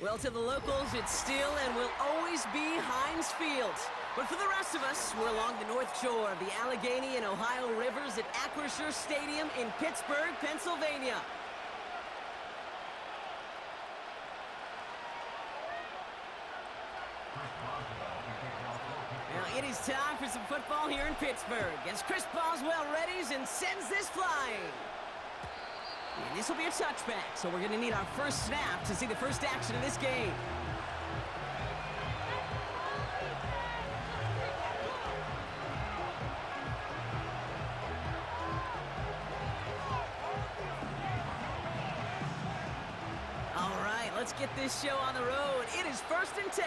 Well, to the locals, it's still and will always be Heinz Field. But for the rest of us, we're along the north shore of the Allegheny and Ohio rivers at Acrisure Stadium in Pittsburgh, Pennsylvania. Now, it is time for some football here in Pittsburgh as Chris Boswell readies and sends this flying. And this will be a touchback, so we're going to need our first snap to see the first action of this game. All right, let's get this show on the road. It is 1st and 10.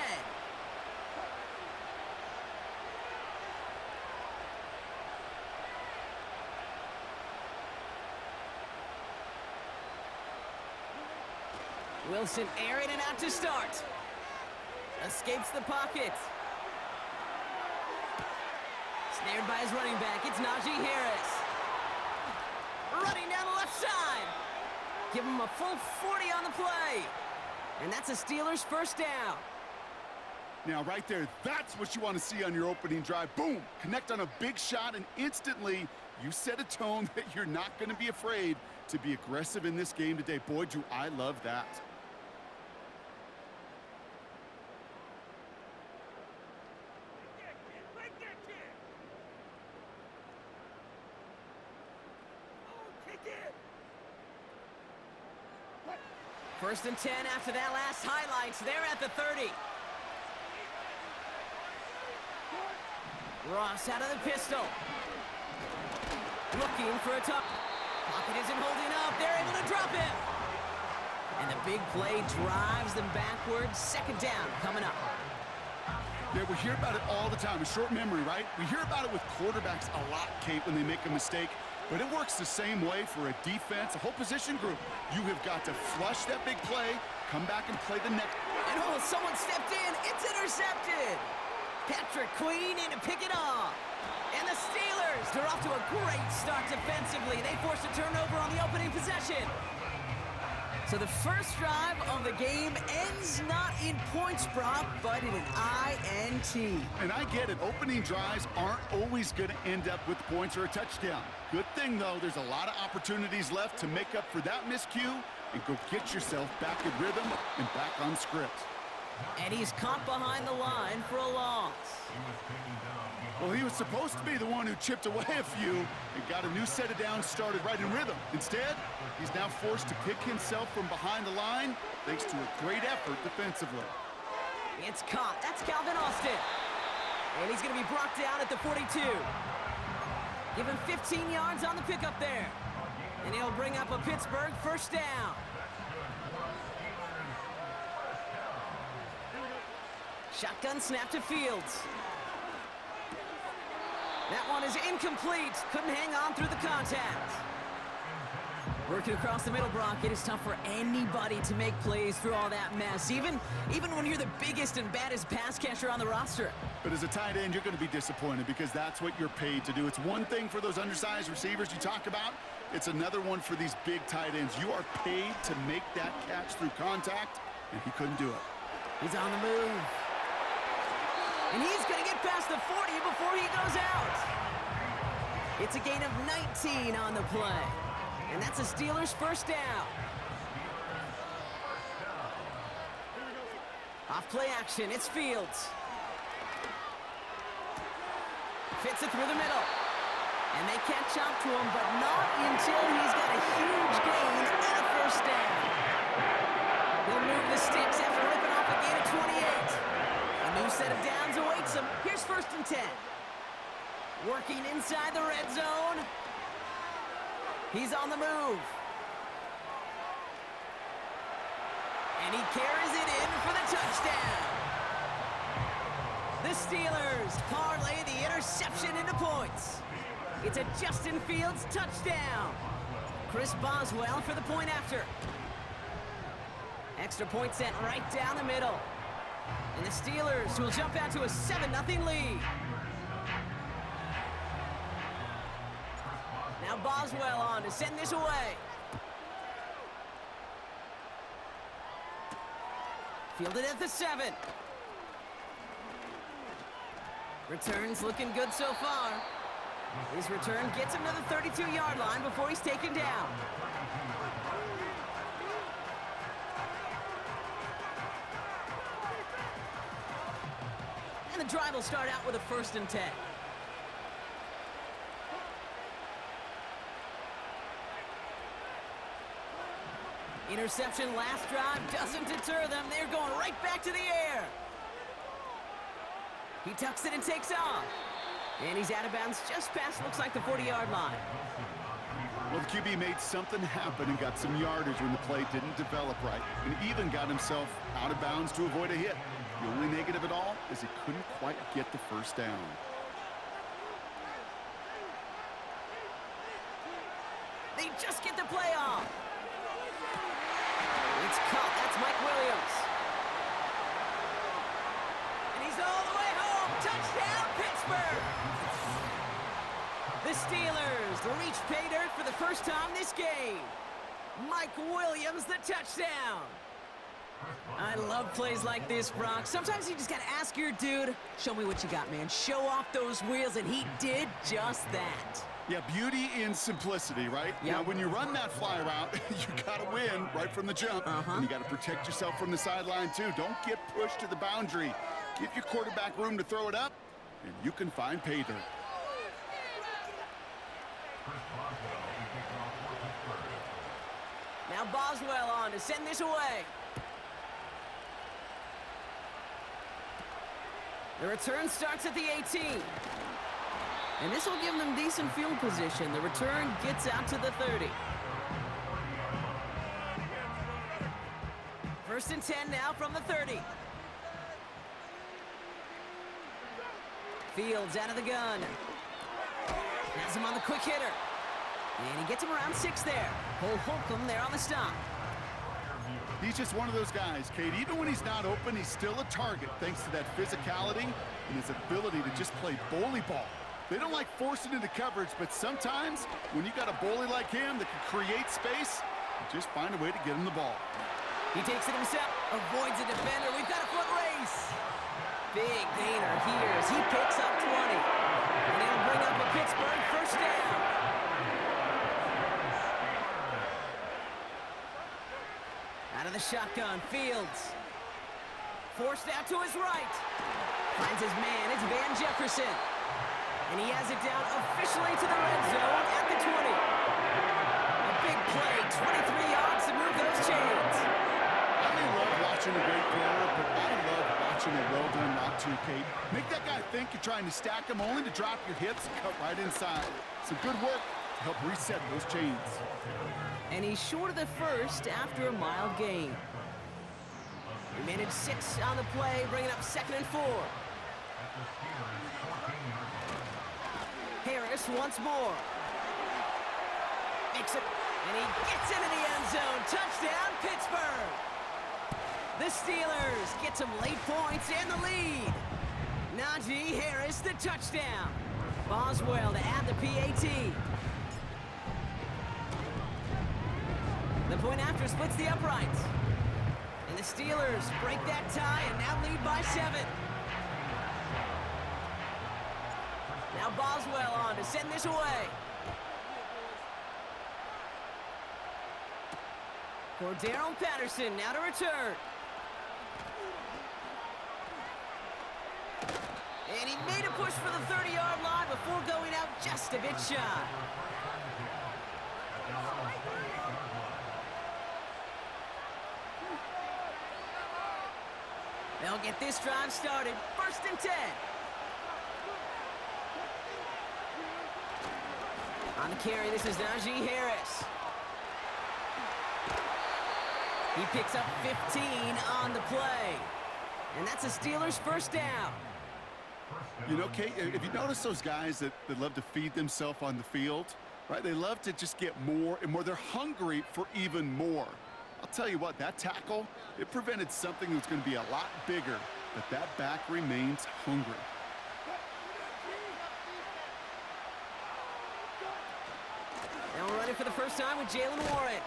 Wilson airing it out to start. Escapes the pocket. Snared by his running back, it's Najee Harris. Running down the left side. Give him a full 40 on the play. And that's a Steelers first down. Now, right there, that's what you want to see on your opening drive. Boom! Connect on a big shot, and instantly you set a tone that you're not going to be afraid to be aggressive in this game today. Boy, do I love that. First and 10 after that last highlights. They're at the 30. Ross out of the pistol. Looking for a tough. Pocket isn't holding up. They're able to drop him. And the big play drives them backwards. Second down coming up. Yeah, we hear about it all the time. A short memory, right? We hear about it with quarterbacks a lot, Kate, when they make a mistake. But it works the same way for a defense, a whole position group. You have got to flush that big play, come back and play the next. And oh, someone stepped in. It's intercepted. Patrick Queen in to pick it off. And the Steelers, they're off to a great start defensively. They forced a turnover on the opening possession. So the first drive of the game ends not in points, Brock, but in an INT. And I get it. Opening drives aren't always going to end up with points or a touchdown. Good thing, though, there's a lot of opportunities left to make up for that miscue and go get yourself back in rhythm and back on script. And he's caught behind the line for a loss. Well, he was supposed to be the one who chipped away a few and got a new set of downs started right in rhythm. Instead, he's now forced to pick himself from behind the line thanks to a great effort defensively. It's caught. That's Calvin Austin. And he's going to be brought down at the 42. Give him 15 yards on the pickup there. And he'll bring up a Pittsburgh first down. Shotgun snap to Fields. That one is incomplete. Couldn't hang on through the contact. Working across the middle, Brock, it is tough for anybody to make plays through all that mess, even when you're the biggest and baddest pass catcher on the roster. But as a tight end, you're going to be disappointed because that's what you're paid to do. It's one thing for those undersized receivers you talk about. It's another one for these big tight ends. You are paid to make that catch through contact, and he couldn't do it. He's on the move. And he's going to get past the 40 before he goes out. It's a gain of 19 on the play. And that's a Steelers first down. Off play action, it's Fields. Fits it through the middle. And they catch up to him, but not until he's got a huge gain and a first down. He'll move the sticks after ripping off a gain of 28. A new set of downs awaits him. Here's 1st and 10. Working inside the red zone. He's on the move. And he carries it in for the touchdown. The Steelers parlay the interception into points. It's a Justin Fields touchdown. Chris Boswell for the point after. Extra point sent right down the middle. And the Steelers will jump out to a 7-0 lead. Now Boswell on to send this away. Fielded at the 7. Return's looking good so far. His return gets him to the 32-yard line before he's taken down. And the drive will start out with a 1st and 10. Interception last drive doesn't deter them. They're going right back to the air. He tucks it and takes off. And he's out of bounds just past, looks like, the 40-yard line. Well, the QB made something happen and got some yardage when the play didn't develop right, and even got himself out of bounds to avoid a hit. The only negative at all is he couldn't quite get the 1st down. They just get the play off. It's caught. That's Mike Williams. And he's all the way home. Touchdown, Pittsburgh. The Steelers reach pay dirt for the first time this game. Mike Williams, the touchdown. I love plays like this, Brock. Sometimes you just got to ask your dude, show me what you got, man. Show off those wheels, and he did just that. Yeah, beauty in simplicity, right? Yep. Now, when you run that fly route, you got to win right from the jump. And you got to protect yourself from the sideline, too. Don't get pushed to the boundary. Give your quarterback room to throw it up, and you can find pay dirt. Now Boswell on to send this away. The return starts at the 18. And this will give them decent field position. The return gets out to the 30. 1st and 10 now from the 30. Fields out of the gun. Has him on the quick hitter. And he gets him around 6 there. Holcomb there on the stop. He's just one of those guys, Kate. Even when he's not open, he's still a target thanks to that physicality and his ability to just play bully ball. They don't like forcing into coverage, but sometimes when you got a bully like him that can create space, you just find a way to get him the ball. He takes it himself, avoids a defender. We've got a foot race. Big gainer here as he picks up 20. And he'll bring up a Pittsburgh 1st down. Out of the shotgun, Fields. Forced out to his right. Finds his man, it's Van Jefferson. And he has it down officially to the red zone at the 20. A big play, 23 yards to move those chains. I may love watching a great player, but I love watching a well-done route too, Kate. Make that guy think you're trying to stack him only to drop your hips and cut right inside. Some good work to help reset those chains. And he's short of the 1st after a mild gain. He managed 6 on the play, bringing up 2nd and 4. Harris once more. Makes it, and he gets into the end zone. Touchdown, Pittsburgh. The Steelers get some late points and the lead. Najee Harris, the touchdown. Boswell to add the PAT. The point after splits the uprights. And the Steelers break that tie and now lead by 7. Now Boswell on to send this away. For Darrell Patterson now to return. And he made a push for the 30-yard line before going out just a bit shy. They'll get this drive started. 1st and 10. On the carry, this is Najee Harris. He picks up 15 on the play. And that's a Steelers 1st down. You know, Kate, if you notice those guys that love to feed themselves on the field, right? They love to just get more and more. They're hungry for even more. I'll tell you what, that tackle, it prevented something that's going to be a lot bigger, but that back remains hungry. Now we're running for the first time with Jalen Warren.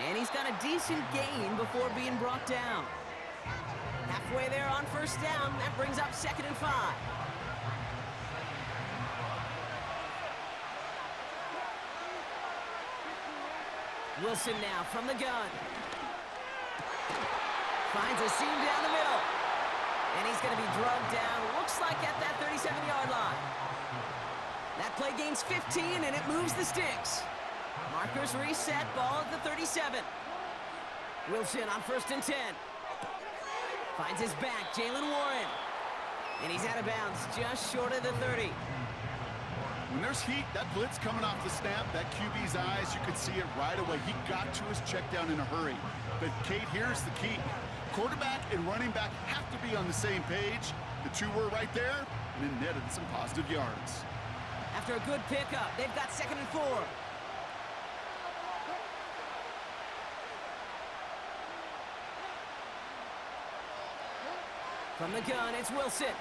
And he's got a decent gain before being brought down. Halfway there on first down. That brings up 2nd and 5. Wilson now from the gun. Finds a seam down the middle. And he's going to be drugged down, looks like at that 37-yard line. That play gains 15, and it moves the sticks. Markers reset, ball at the 37. Wilson on 1st and 10. Finds his back, Jalen Warren. And he's out of bounds, just short of the 30. When there's heat, that blitz coming off the snap, that QB's eyes, you could see it right away. He got to his check down in a hurry. But, Kate, here's the key. Quarterback and running back have to be on the same page. The two were right there, and it netted some positive yards. After a good pickup, they've got 2nd and 4. From the gun, it's Wilson.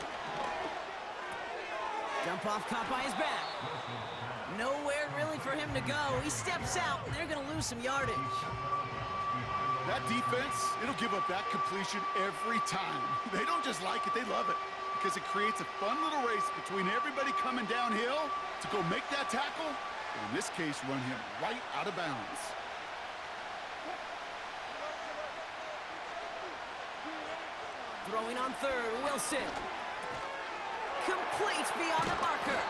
Jump off caught by his back. Nowhere really for him to go. He steps out, and they're going to lose some yardage. That defense, it'll give up that completion every time. They don't just like it, they love it. Because it creates a fun little race between everybody coming downhill to go make that tackle, and in this case, run him right out of bounds. Throwing on 3rd, Wilson. Complete beyond the marker.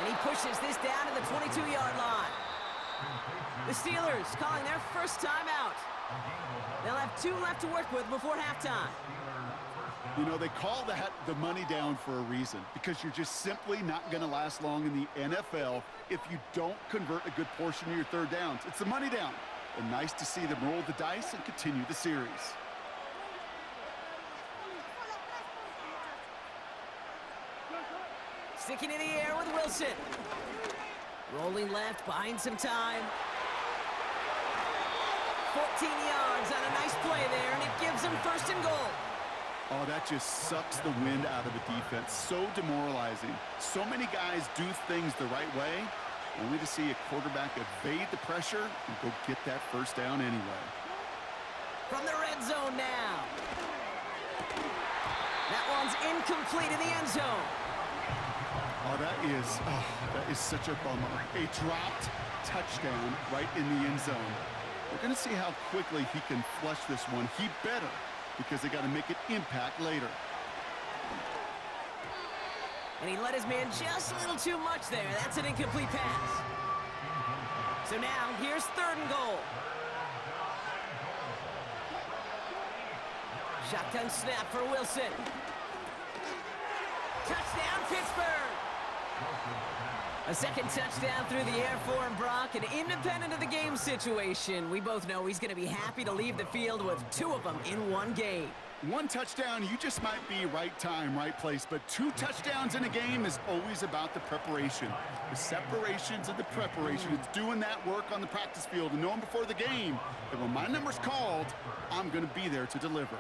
And he pushes this down to the 22-yard line. The Steelers calling their first timeout. They'll have 2 left to work with before halftime. You know, they call that the money down for a reason, because you're just simply not going to last long in the NFL if you don't convert a good portion of your 3rd downs. It's the money down. And nice to see them roll the dice and continue the series. Sticking in the air with Wilson. Rolling left, buying some time. 14 yards on a nice play there, and it gives them 1st and goal. Oh, that just sucks the wind out of a defense. So demoralizing. So many guys do things the right way, only to see a quarterback evade the pressure and go get that 1st down anyway. From the red zone now. That one's incomplete in the end zone. Oh, that is such a bummer. A dropped touchdown right in the end zone. We're going to see how quickly he can flush this one. He better, because they got to make it impact later. And he let his man just a little too much there. That's an incomplete pass. So now, here's 3rd and goal. Shotgun snap for Wilson. Touchdown, Pittsburgh! A 2nd touchdown through the air for him, Brock, and independent of the game situation, we both know he's going to be happy to leave the field with 2 of them in one game. 1 touchdown, you just might be right time, right place, but 2 touchdowns in a game is always about the preparation. The separations and the preparation. It's doing that work on the practice field and knowing before the game that when my number's called, I'm going to be there to deliver.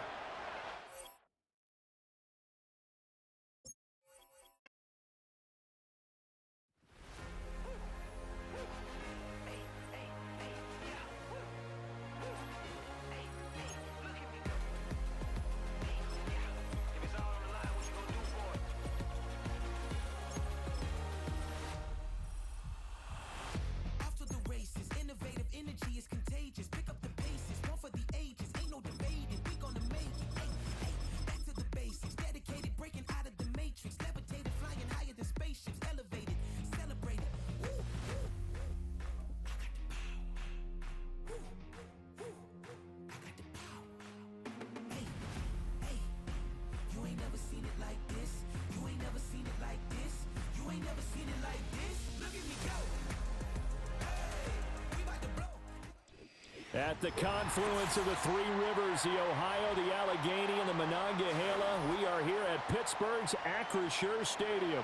At the confluence of the 3 rivers, the Ohio, the Allegheny, and the Monongahela, we are here at Pittsburgh's Acrisure Stadium.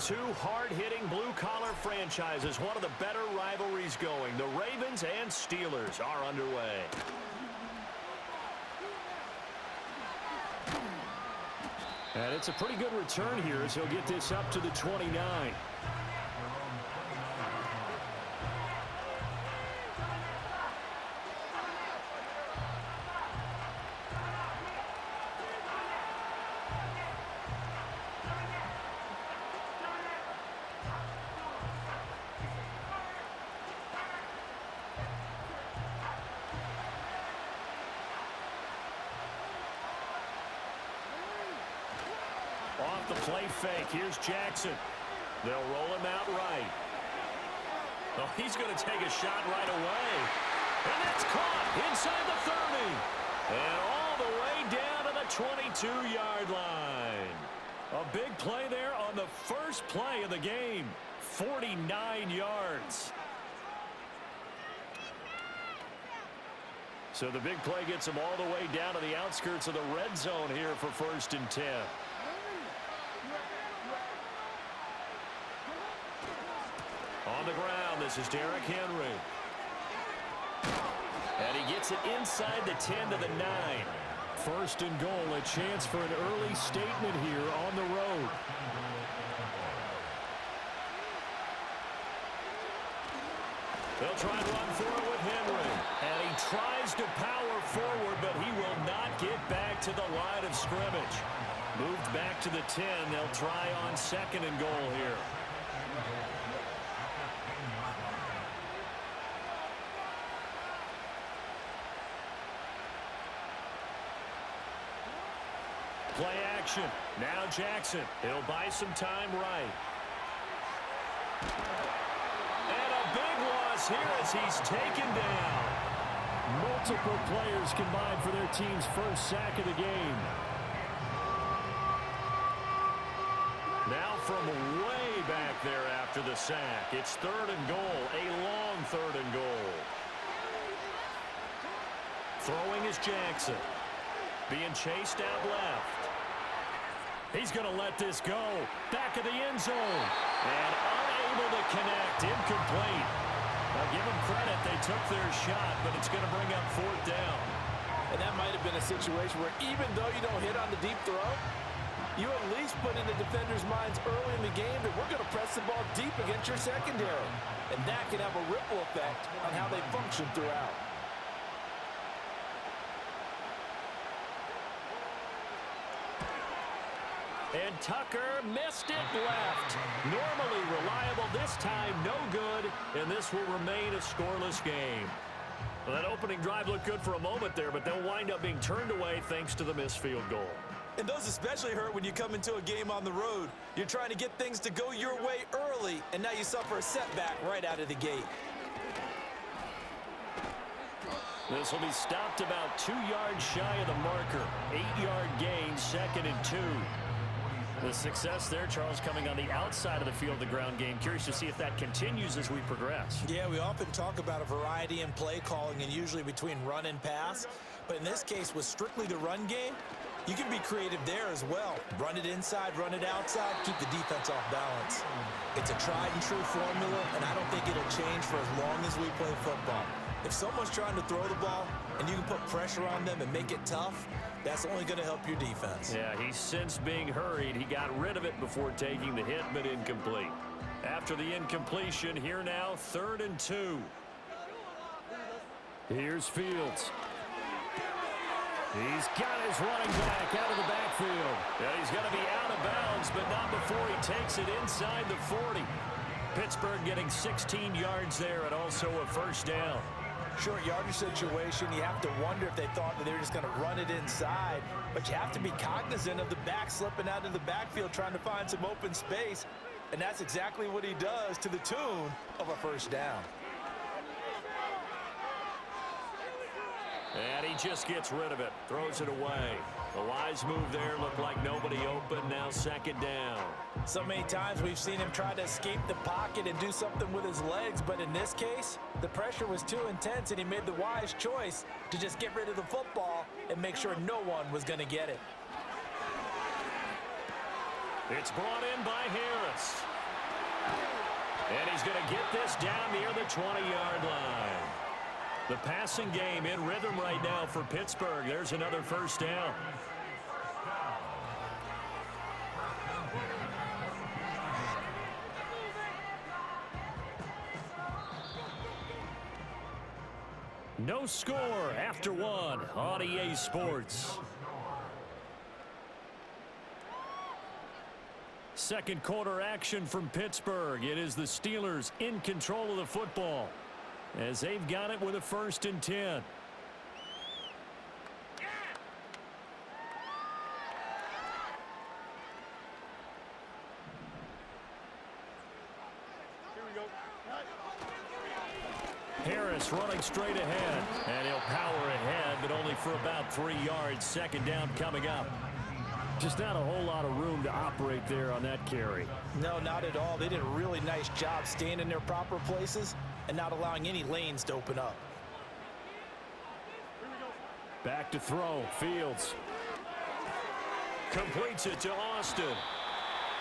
two hard-hitting blue-collar franchises. One of the better rivalries going. The Ravens and Steelers are underway. And it's a pretty good return here as he'll get this up to the 29. Off the play fake. Here's Jackson. They'll roll him out right. Oh, he's going to take a shot right away. And that's caught inside the 30. And all the way down to the 22-yard line. A big play there on the first play of the game. 49 yards. So the big play gets him all the way down to the outskirts of the red zone here for 1st and 10. On the ground, this is Derrick Henry. And he gets it inside the 10 to the 9. 1st and goal, a chance for an early statement here on the road. They'll try and run for it with Henry. And he tries to power forward, but he will not get back to the line of scrimmage. Moved back to the 10. They'll try on 2nd and goal here. Play action. Now Jackson. He'll buy some time right. And a big loss here as he's taken down. Multiple players combined for their team's first sack of the game. Now from way back there after the sack, it's 3rd and goal. A long 3rd and goal. Throwing is Jackson. Being chased out left. He's going to let this go. Back of the end zone. And unable to connect. Incomplete. Now give them credit. They took their shot, but it's going to bring up 4th down. And that might have been a situation where even though you don't hit on the deep throw, you at least put in the defenders' minds early in the game that we're going to press the ball deep against your secondary. And that can have a ripple effect on how they function throughout. And Tucker missed it left. Normally reliable, this time no good, and this will remain a scoreless game. Well, that opening drive looked good for a moment there, but they'll wind up being turned away thanks to the missed field goal. And those especially hurt when you come into a game on the road. You're trying to get things to go your way early, and now you suffer a setback right out of the gate. This will be stopped about 2 yards shy of the marker. 8-yard gain, 2nd and 2. The success there, Charles, coming on the outside of the field, the ground game. Curious to see if that continues as we progress. Yeah, we often talk about a variety in play calling and usually between run and pass. But in this case, with strictly the run game, you can be creative there as well. Run it inside, run it outside, keep the defense off balance. It's a tried and true formula, and I don't think it'll change for as long as we play football. If someone's trying to throw the ball and you can put pressure on them and make it tough, that's only going to help your defense. Yeah, he's since being hurried. He got rid of it before taking the hit, but incomplete. After the incompletion, here now, 3rd and 2. Here's Fields. He's got his running back out of the backfield. Yeah, he's going to be out of bounds, but not before he takes it inside the 40. Pittsburgh getting 16 yards there and also a 1st down. Short yardage situation, you have to wonder if they thought that they were just going to run it inside. But you have to be cognizant of the back slipping out of the backfield trying to find some open space. And that's exactly what he does to the tune of a 1st down. And he just gets rid of it, throws it away. The wise move there, looked like nobody open, now 2nd down. So many times we've seen him try to escape the pocket and do something with his legs, but in this case, the pressure was too intense and he made the wise choice to just get rid of the football and make sure no one was going to get it. It's brought in by Harris. he's going to get this down near the 20-yard line. The passing game in rhythm right now for Pittsburgh. There's another first down. No score after one on EA Sports. Second quarter action from Pittsburgh. It is the Steelers in control of the football as they've got it with a 1st and 10. Harris running straight ahead, and he'll power ahead, but only for about 3 yards. Second down coming up. Just not a whole lot of room to operate there on that carry. No, not at all. They did a really nice job staying in their proper places and not allowing any lanes to open up. Back to throw. Fields completes it to Austin.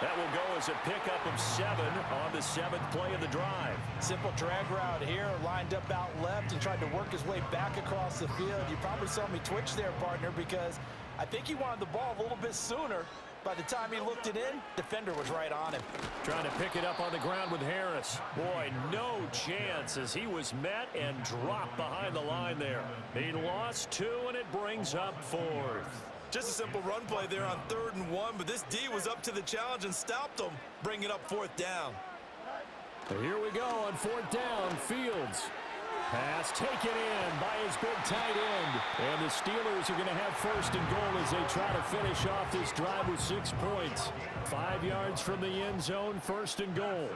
That will go as a pickup of 7 on the 7th play of the drive. Simple drag route here, lined up out left and tried to work his way back across the field. You probably saw me twitch there, partner, because I think he wanted the ball a little bit sooner. By the time he looked it in, defender was right on him. Trying to pick it up on the ground with Harris. Boy, no chance as he was met and dropped behind the line there. He lost 2, and it brings up 4th. Just a simple run play there on 3rd and 1, but this D was up to the challenge and stopped him, bringing up 4th down. Here we go on 4th down. Fields. Pass taken in by his big tight end. And the Steelers are going to have 1st and goal as they try to finish off this drive with 6 points. 5 yards from the end zone, 1st and goal.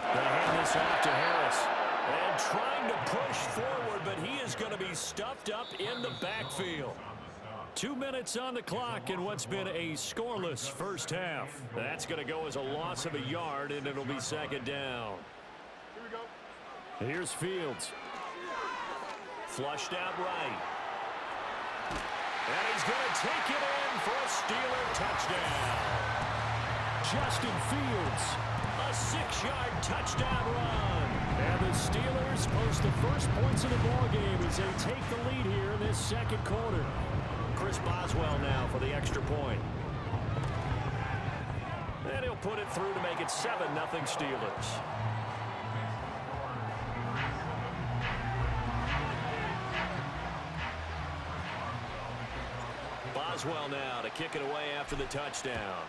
They hand this off to Harris. And trying to push forward, but he is going to be stuffed up in the backfield. 2 minutes on the clock in what's been a scoreless first half. That's going to go as a loss of a yard, and it'll be 2nd down. Here we go. Here's Fields. Flushed out right. And he's going to take it in for a Steeler touchdown. Justin Fields, a 6-yard touchdown run. And the Steelers post the first points of the ballgame as they take the lead here in this 2nd quarter. Chris Boswell now for the extra point. And he'll put it through to make it 7-0 Steelers. Boswell now to kick it away after the touchdown.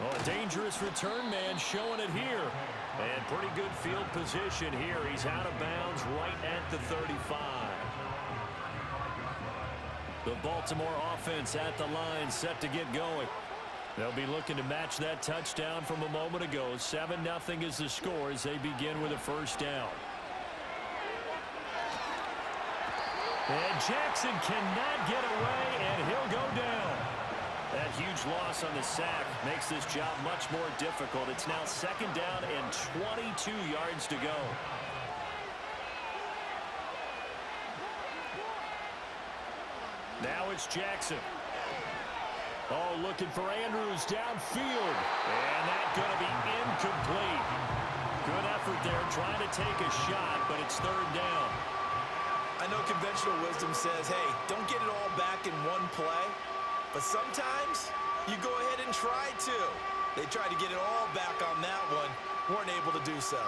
Oh, a dangerous return man showing it here. And pretty good field position here. He's out of bounds right at the 35. The Baltimore offense at the line set to get going. They'll be looking to match that touchdown from a moment ago. 7-0 is the score as they begin with a 1st down. And Jackson cannot get away, and he'll go down. That huge loss on the sack makes this job much more difficult. It's now 2nd down and 22 yards to go. Now it's Jackson. Oh, looking for Andrews downfield. And that's going to be incomplete. Good effort there trying to take a shot, but it's 3rd down. I know conventional wisdom says, hey, don't get it all back in one play. But sometimes you go ahead and try to. They tried to get it all back on that one. Weren't able to do so.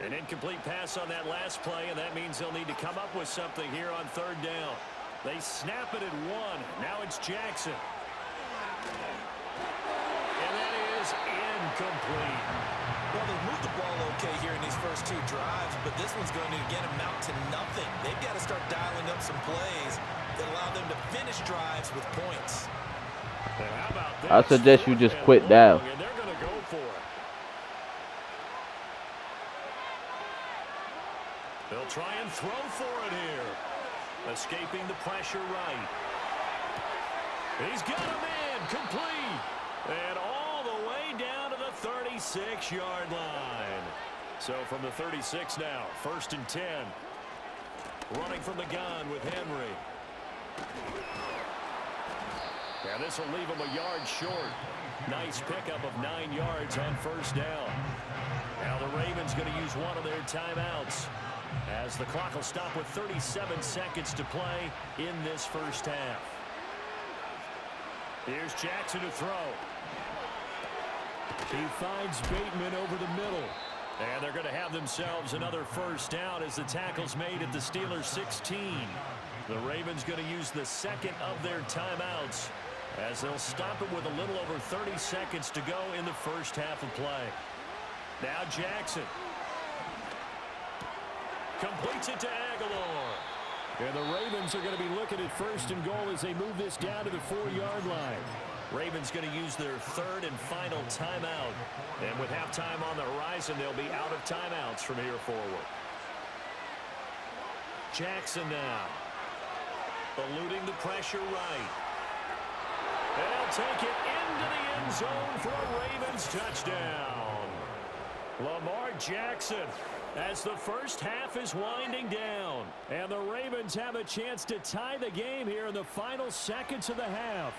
An incomplete pass on that last play, and that means they'll need to come up with something here on 3rd down. They snap it at 1. Now it's Jackson. And that is incomplete. Well, they moved the ball okay here in these first 2 drives, but this one's going to, again, amount to nothing. They've got to start dialing up some plays that allow them to finish drives with points. And how about this? I suggest you just quit now. And they're going to go for it. They'll try and throw for it here. Escaping the pressure right. He's got a man complete. And all the way down to the 36-yard line. So from the 36 now, 1st and 10. Running from the gun with Henry. And this will leave him a yard short. Nice pickup of 9 yards on 1st down. Now the Ravens going to use one of their timeouts, as the clock will stop with 37 seconds to play in this first half. Here's Jackson to throw. He finds Bateman over the middle. And they're going to have themselves another 1st down as the tackle's made at the Steelers' 16. The Ravens going to use the second of their timeouts, as they'll stop it with a little over 30 seconds to go in the first half of play. Now Jackson completes it to Aguilar. And the Ravens are going to be looking at 1st and goal as they move this down to the 4-yard line. Ravens going to use their 3rd and final timeout. And with halftime on the horizon, they'll be out of timeouts from here forward. Jackson now, eluding the pressure right. They'll take it into the end zone for a Ravens touchdown. Lamar Jackson, as the first half is winding down. And the Ravens have a chance to tie the game here in the final seconds of the half.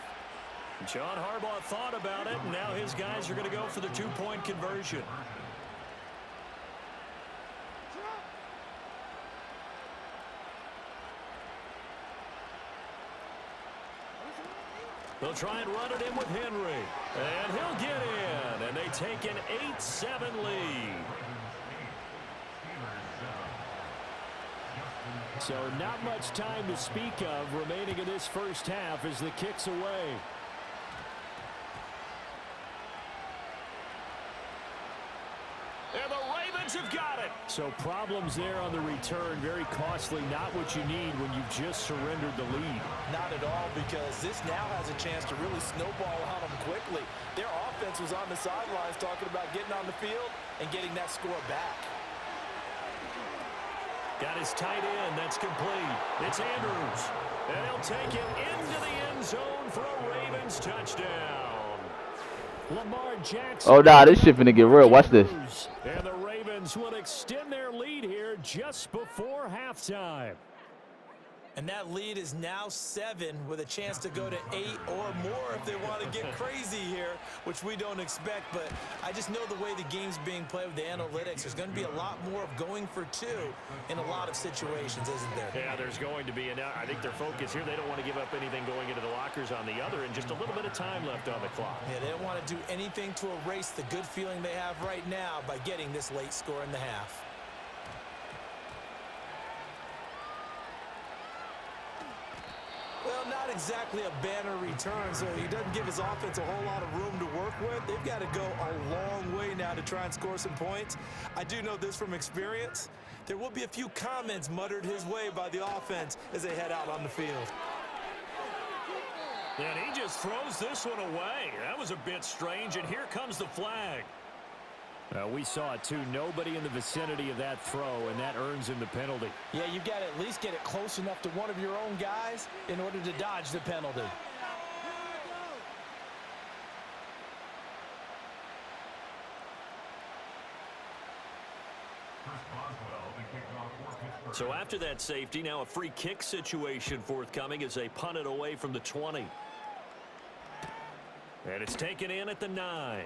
John Harbaugh thought about it, and now his guys are going to go for the 2-point conversion. They'll try and run it in with Henry. And he'll get in. And they take an 8-7 lead. So not much time to speak of remaining in this first half as the kick's away. And the Ravens have got it. So problems there on the return. Very costly. Not what you need when you've just surrendered the lead. Not at all, because this now has a chance to really snowball on them quickly. Their offense was on the sidelines talking about getting on the field and getting that score back. Got his tight end. That's complete. It's Andrews. And he'll take it into the end zone for a Ravens touchdown. Lamar Jackson. Oh, nah, this shit finna get real. Watch this. And the Ravens will extend their lead here just before halftime. And that lead is now 7 with a chance to go to 8 or more if they want to get crazy here, which we don't expect. But I just know the way the game's being played with the analytics, there's going to be a lot more of going for 2 in a lot of situations, isn't there? Yeah, there's going to be. And I think their focus here, they don't want to give up anything going into the lockers on the other, and just a little bit of time left on the clock. Yeah, they don't want to do anything to erase the good feeling they have right now by getting this late score in the half. Well, not exactly a banner return, so he doesn't give his offense a whole lot of room to work with. They've got to go a long way now to try and score some points. I do know this from experience. There will be a few comments muttered his way by the offense as they head out on the field. And he just throws this one away. That was a bit strange, and here comes the flag. We saw it too. Nobody in the vicinity of that throw, and that earns him the penalty. Yeah, you've got to at least get it close enough to one of your own guys in order to dodge the penalty. So after that safety, now a free kick situation forthcoming as they punt it away from the 20. And it's taken in at the 9.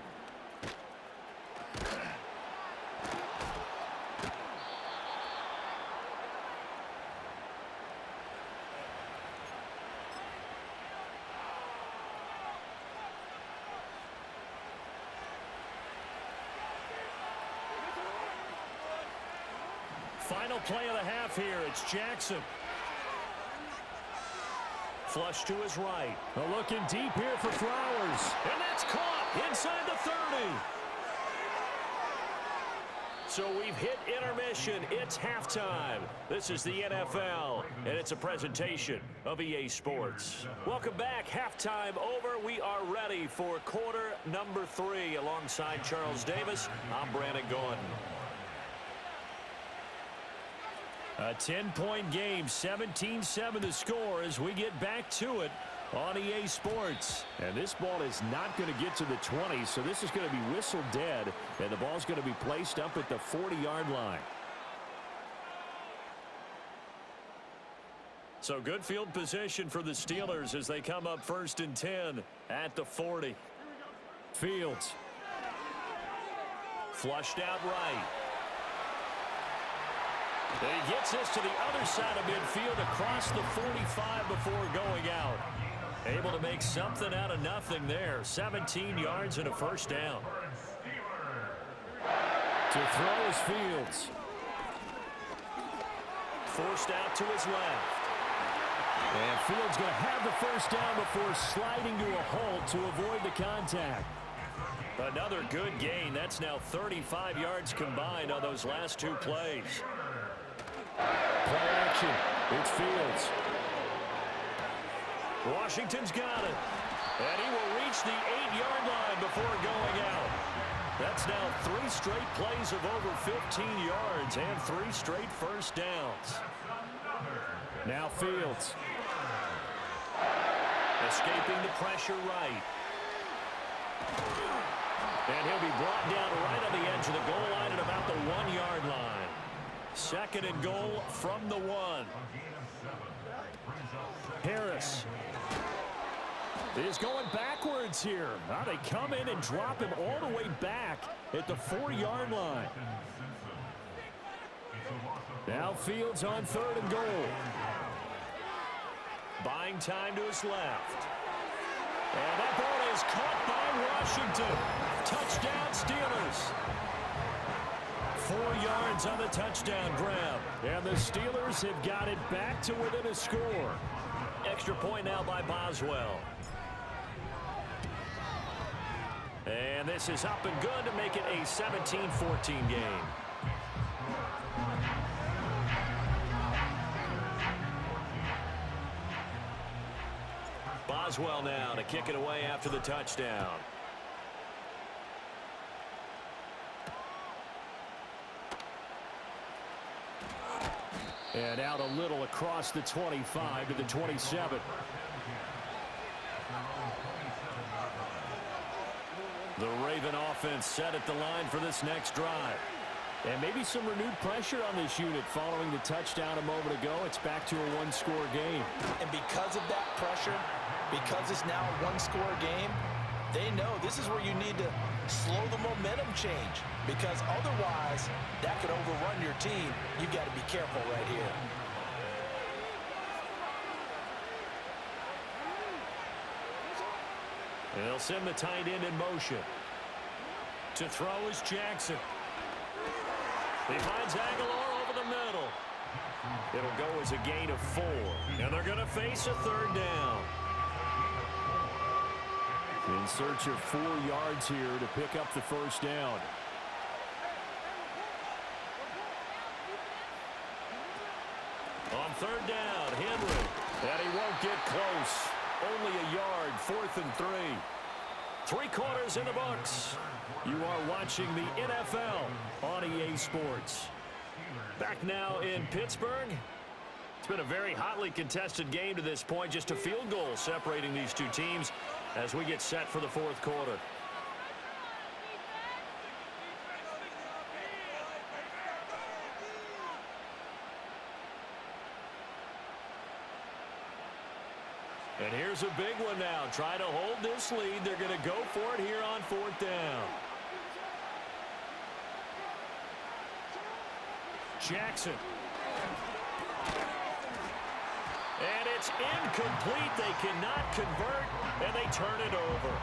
Final play of the half here. It's Jackson. Flush to his right. Looking deep here for Flowers. And that's caught inside the 30. So we've hit intermission. It's halftime. This is the NFL, and it's a presentation of EA Sports. Welcome back. Halftime over. We are ready for quarter number 3. Alongside Charles Davis, I'm Brandon Gordon. A 10-point game, 17-7 the score as we get back to it on EA Sports. And this ball is not going to get to the 20, so this is going to be whistled dead, and the ball's going to be placed up at the 40-yard line. So good field position for the Steelers as they come up 1st and 10 at the 40. Fields. Flushed out right. And he gets this to the other side of midfield across the 45 before going out. Able to make something out of nothing there. 17 yards and a first down. To throw is Fields. Forced out to his left. And Fields going to have the first down before sliding to a halt to avoid the contact. Another good gain. That's now 35 yards combined on those last two plays. Play action. It's Fields. Washington's got it. And he will reach the 8-yard line before going out. That's now 3 straight plays of over 15 yards and 3 straight first downs. Now Fields. Escaping the pressure right. And he'll be brought down right on the edge of the goal line at about the 1-yard line. 2nd and goal from the 1. Harris is going backwards here. Now they come in and drop him all the way back at the 4-yard line. Now Fields on 3rd and goal. Buying time to his left. And that ball is caught by Washington. Touchdown Steelers. 4 yards on the touchdown grab. And the Steelers have got it back to within a score. Extra point now by Boswell. And this is up and good to make it a 17-14 game. Boswell now to kick it away after the touchdown. And out a little across the 25 to the 27. The Raven offense set at the line for this next drive. And maybe some renewed pressure on this unit following the touchdown a moment ago. It's back to a 1-score game. And because of that pressure, because it's now a 1-score game, they know this is where you need to slow the momentum change, because otherwise that could overrun your team. You've got to be careful right here. They'll send the tight end in motion. To throw is Jackson. He finds Aguilar over the middle. It'll go as a gain of 4. And they're going to face a 3rd down. In search of 4 yards here to pick up the first down. On 3rd down, Henry. And he won't get close. Only a yard, 4th and 3. 3 quarters in the books. You are watching the NFL on EA Sports. Back now in Pittsburgh. It's been a very hotly contested game to this point. Just a field goal separating these two teams as we get set for the 4th quarter. And here's a big one now. Try to hold this lead. They're going to go for it here on 4th down. Jackson. And it's incomplete. They cannot convert, and they turn it over.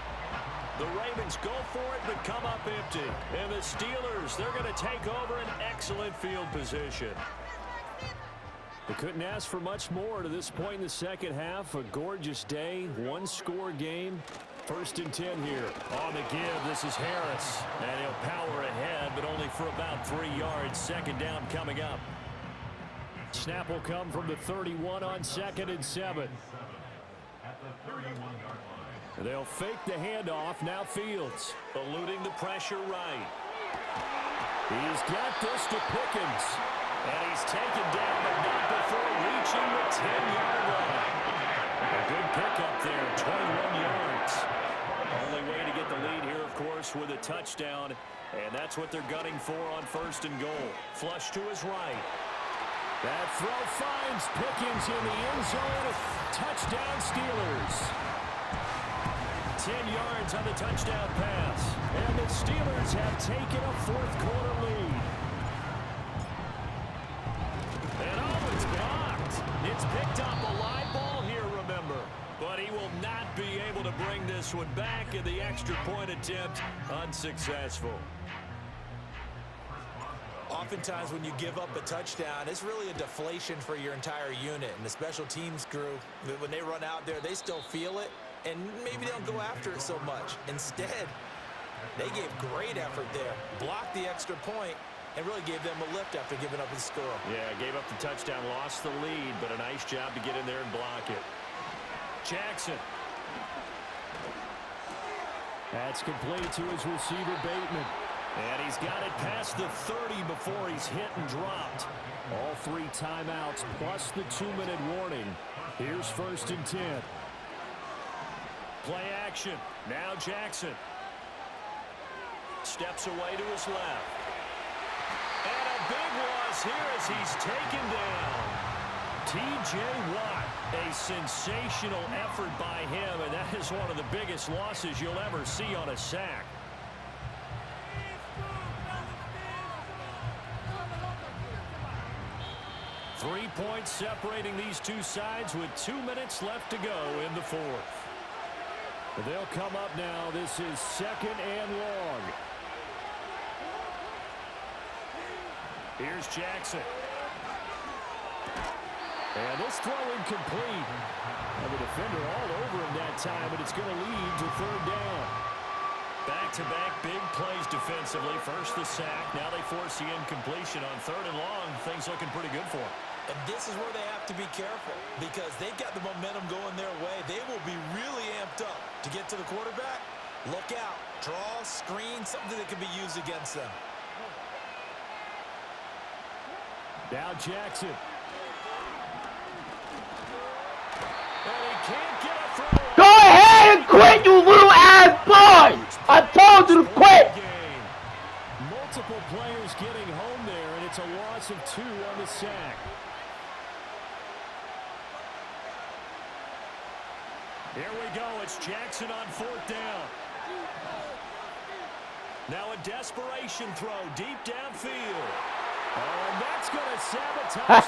The Ravens go for it, but come up empty. And the Steelers, they're going to take over an excellent field position. They couldn't ask for much more to this point in the second half. A gorgeous day, 1-score game. 1st and 10 here. On the give, this is Harris. And he'll power ahead, but only for about 3 yards. 2nd down coming up. Snap will come from the 31 on 2nd and 7. They'll fake the handoff. Now Fields. Eluding the pressure right. He's got this to Pickens. And he's taken down, but not before reaching the 10-yard line. A good pickup there, 21 yards. Only way to get the lead here, of course, with a touchdown. And that's what they're gunning for on 1st and goal. Flush to his right. That throw finds Pickens in the end zone. Touchdown Steelers. 10 yards on the touchdown pass. And the Steelers have taken a 4th quarter lead. And oh, it's blocked. It's picked up a live ball here, remember. But he will not be able to bring this one back, and the extra point attempt unsuccessful. Oftentimes when you give up a touchdown, it's really a deflation for your entire unit. And the special teams crew, when they run out there, they still feel it. And maybe they don't go after it so much. Instead, they gave great effort there. Blocked the extra point and really gave them a lift after giving up the score. Yeah, gave up the touchdown, lost the lead, but a nice job to get in there and block it. Jackson. That's complete to his receiver, Bateman. And he's got it past the 30 before he's hit and dropped. All 3 timeouts plus the 2-minute warning. Here's 1st and 10. Play action. Now Jackson. Steps away to his left. And a big loss here as he's taken down. T.J. Watt, a sensational effort by him, and that is one of the biggest losses you'll ever see on a sack. Three points separating these two sides with 2 minutes left to go in the 4th. They'll come up now. This is 2nd and long. Here's Jackson. And this throw incomplete. And the defender all over him that time, and it's going to lead to 3rd down. Back-to-back big plays defensively. First the sack. Now they force the incompletion on 3rd and long. Things looking pretty good for them. And this is where they have to be careful because they've got the momentum going their way. They will be really amped up to get to the quarterback. Look out. Draw, screen, something that can be used against them. Now Jackson. And he can't get a throw. Go ahead and quit, you little ass boy! I told you to quit! Multiple players getting home there, and it's a loss of 2 on the sack. Here we go. It's Jackson on 4th down. Now a desperation throw deep downfield. Oh, and that's going to sabotage.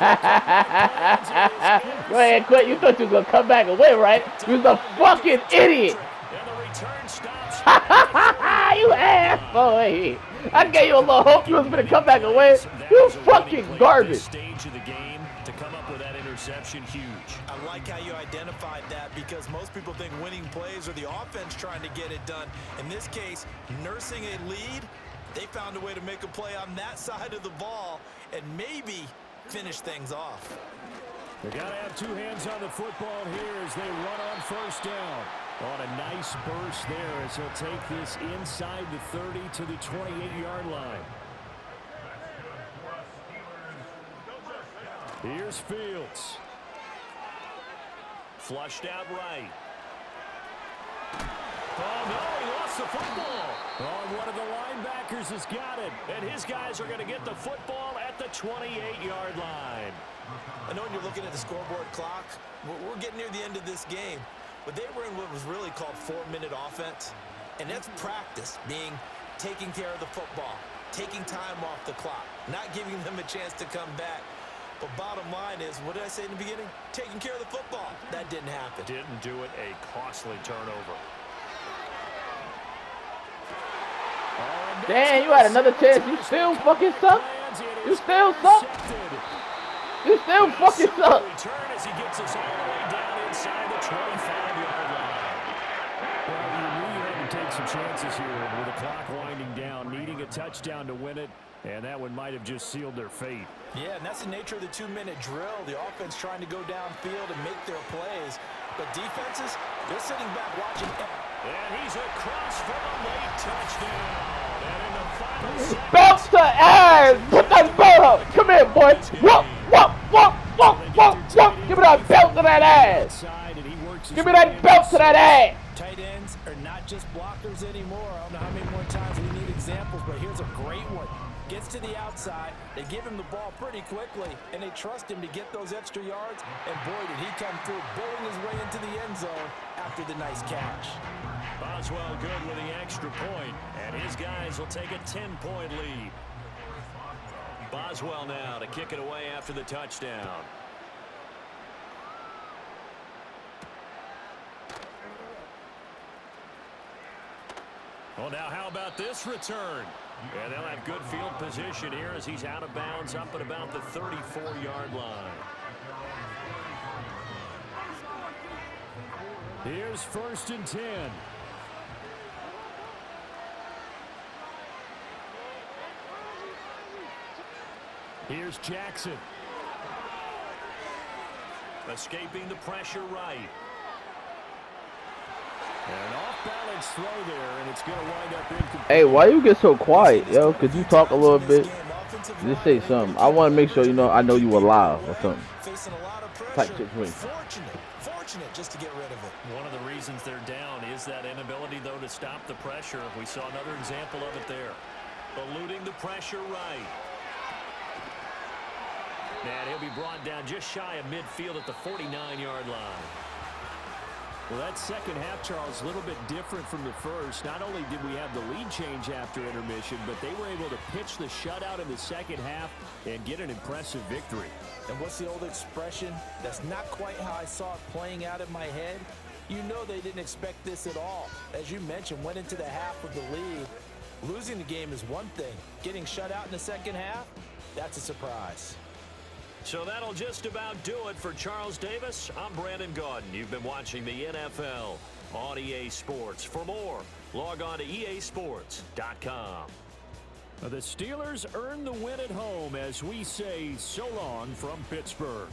Go ahead, quit. You thought you was going to come back and win, right? You was a fucking idiot. And the return stops. You ass boy. I gave you a little hope you was going to come back and win. You fucking garbage. Stage of the game to come up with that interception, huge. I like how you identified that because most people think winning plays are the offense trying to get it done. In this case, nursing a lead, they found a way to make a play on that side of the ball and maybe finish things off. They got to have 2 hands on the football here as they run on 1st down. On a nice burst there as he'll take this inside the 30 to the 28-yard line. Here's Fields. Flushed out right. Oh, no, he lost the football. Oh, one of the linebackers has got it. And his guys are going to get the football at the 28-yard line. I know when you're looking at the scoreboard clock, we're getting near the end of this game. But they were in what was really called 4-minute offense. And that's practice, being taking care of the football, taking time off the clock, not giving them a chance to come back. But bottom line is, what did I say in the beginning? Taking care of the football. That didn't happen. Didn't do it. A costly turnover. Damn, you had another chance. You still fucking suck. You still suck. You still fucking suck. Return as he gets us all the way down inside the 25-yard line. Well, you knew you had to take some chances here with the clock winding down, needing a touchdown to win it, and that one might have just sealed their fate. Yeah, and that's the nature of the 2-minute drill. The offense trying to go downfield and make their plays. But defenses, they're sitting back watching. And he's across for a late touchdown. And in the final Bounce the ass. Put that boat up. Come here, boy. boy. Whoop, whoop, whoop, whoop, whoop, whoop. Give me that belt to that ass. Give me that belt to that ass. Tight ends are not just blockers anymore. I don't know how many more times we need examples, but here's a great one. Gets to the outside, they give him the ball pretty quickly, and they trust him to get those extra yards, and boy, did he come through, bowling his way into the end zone after the nice catch. Boswell good with the extra point, and his guys will take a 10-point lead. Boswell now to kick it away after the touchdown. Well, now how about this return? Yeah, they'll have good field position here as he's out of bounds up at about the 34-yard line. Here's 1st and 10. Here's Jackson. Escaping the pressure right. An off-balance throw there, and it's going to wind up incomplete. Hey, why you get so quiet, yo? Could you talk a little bit? Just say something. I want to make sure you know I know you alive or something. Facing a lot of Type pressure. shit for me. Fortunate just to get rid of it. One of the reasons they're down is that inability, though, to stop the pressure. We saw another example of it there. Eluding the pressure right. And he'll be brought down just shy of midfield at the 49-yard line. Well, that second half, Charles, a little bit different from the first. Not only did we have the lead change after intermission, but they were able to pitch the shutout in the second half and get an impressive victory. And what's the old expression? That's not quite how I saw it playing out in my head. You know they didn't expect this at all. As you mentioned, went into the half with the lead. Losing the game is one thing. Getting shut out in the second half, that's a surprise. So that'll just about do it for Charles Davis. I'm Brandon Gaudin. You've been watching the NFL on EA Sports. For more, log on to easports.com. The Steelers earn the win at home as we say so long from Pittsburgh.